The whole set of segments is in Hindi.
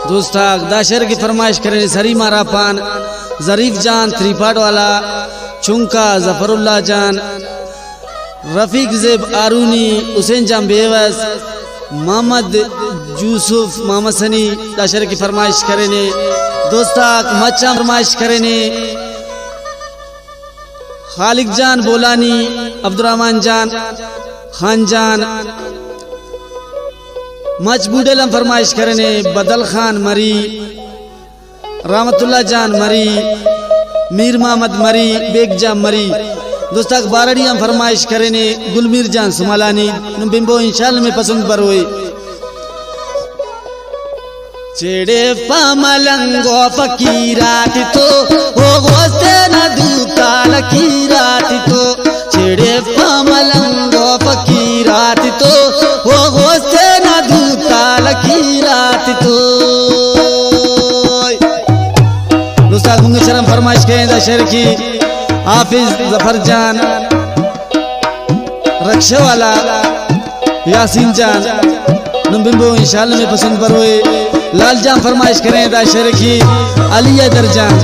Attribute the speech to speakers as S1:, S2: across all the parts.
S1: दोस्ता दाशर की फरमाइश करें सरी मारा पान जरीफ जान त्रिपाठ वाला चुंका जफरुल्ला जान रफीक जेब आरूनी हुसैन जान बेवस मोहम्मद यूसुफ मोहम्मद सनी दाशर की फरमाइश करें दोस्ता मच्चा फरमाइश करें खालिक जान बोलानी अब्दुर्रहमान जान खान जान मजबूडलम फरमाइश करने बदल खान मरी रहमतुल्लाह जान मरी मीर मोहम्मद मरी बेग जान मरी दोस्ता बारड़ियाँ फरमाइश करने गुलमीर जान सुमालानी बिंबो इंशाल्लाह में पसंद पर हुई चेड़े पामलंगो फकीरात तो ओ गोस्ते न दूताल कीरात तो चेड़े पामलंगो फकीरात तो ओ गोस्ते न दूताल कीरात तो दोस्ता गुंगे शर्म फरमाइश करें दशहर की हाफिज जफर जान रक्षा वाला यासीन जान नंबिंबो इंशाल्लाह में पसंद पर हुए लाल जान फरमाइश करें दाशर की अलिया दरजान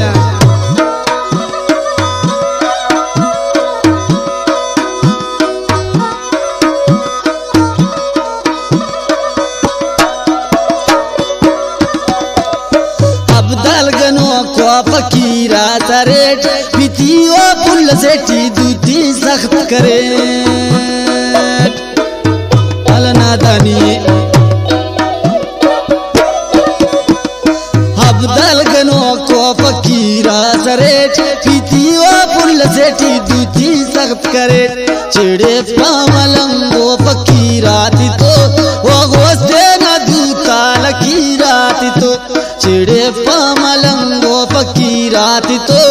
S1: अब्दल गनो को फकीरा तरेट पितियो पुल से टी दूती सख्त करे अलनादानी अब्दल गनो को फकीरा सरेट पितियो पुल से टी दूती सख्त करे चिड़े पामलंगो फकीराती तो वो गोस्ते न दूता लकीराती तो चिड़े पामलंगो फकीराती तो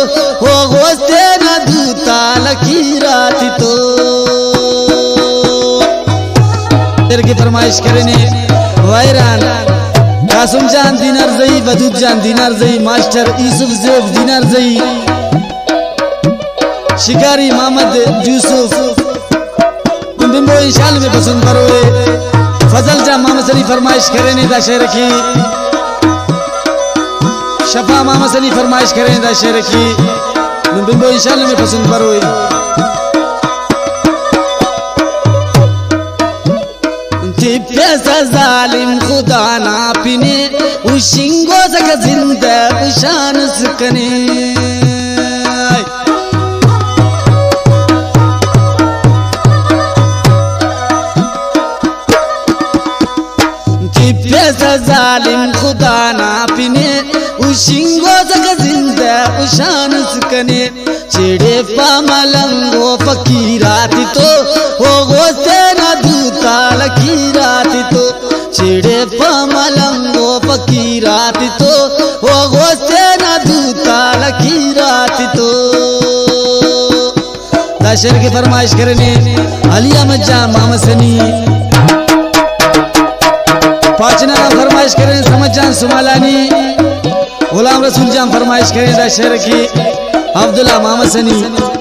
S1: वो गोस्ते न दूता लकीराती तो तेरे की फरमाइश करने वैरान कासुम जान दिनार जई बदूद जान दिनार जई मास्टर यूसुफ जेब दिनार जई शिकारी मोहम्मद यूसुफ बिंबो इंशाल्लाह में पसंद करोगे फजल जा मोहम्मद सनी फरमाइश करें दाशर की शफा मोहम्मद सनी फरमाइश करें दाशर की बिंबो इंशाल्लाह में पसंद करोगे पैसा जालिम खुदा ना पिने उशिंगो सक जिंदा उशान सकने पैसा जालिम खुदा ना पिने उशिंगो सक जिंदा उशान सकने चिड़े पामलंगो फकीराती तो वो गोस्ते न दूता लकीराती तो चिड़े पामलंगो फकीराती तो वो गोस्ते न दूता लकीराती तो दाशर की फरमाइश करने अलिया मज्जा मोहम्मद सनी पाचना फरमाइश करें समझ जान सुमालानी गुलाम रसूल जान फरमाइश करें दाशर की अब्दुल्ला मोहम्मद सनी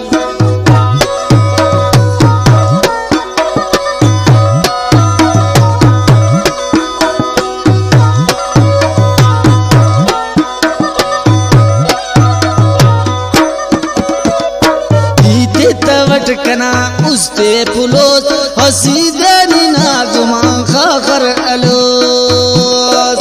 S1: कना उस्ते पुलोस हसीदे नीना गुमा खाखर अलोस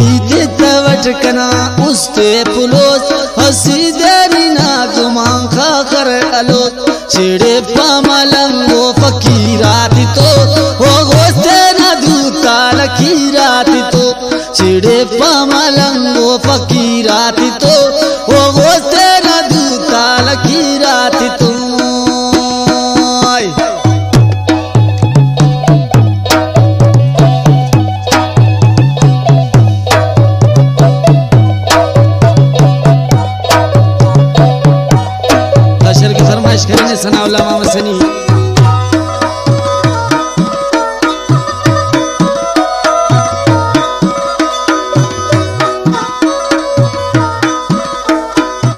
S1: ईदे तवट कना उस्ते पुलोस हसीदे नीना गुमा खाखर अलोस चिड़े पामलंगो फकीराती तो वो गोस्ते न दूता लकीराती तो चिड़े पामलंगो फकीराती तो वो गोस्ते न दूता लकीराती तो दाशर की फरमाइश करेंगे सनाउल्लाह मोहम्मद सनी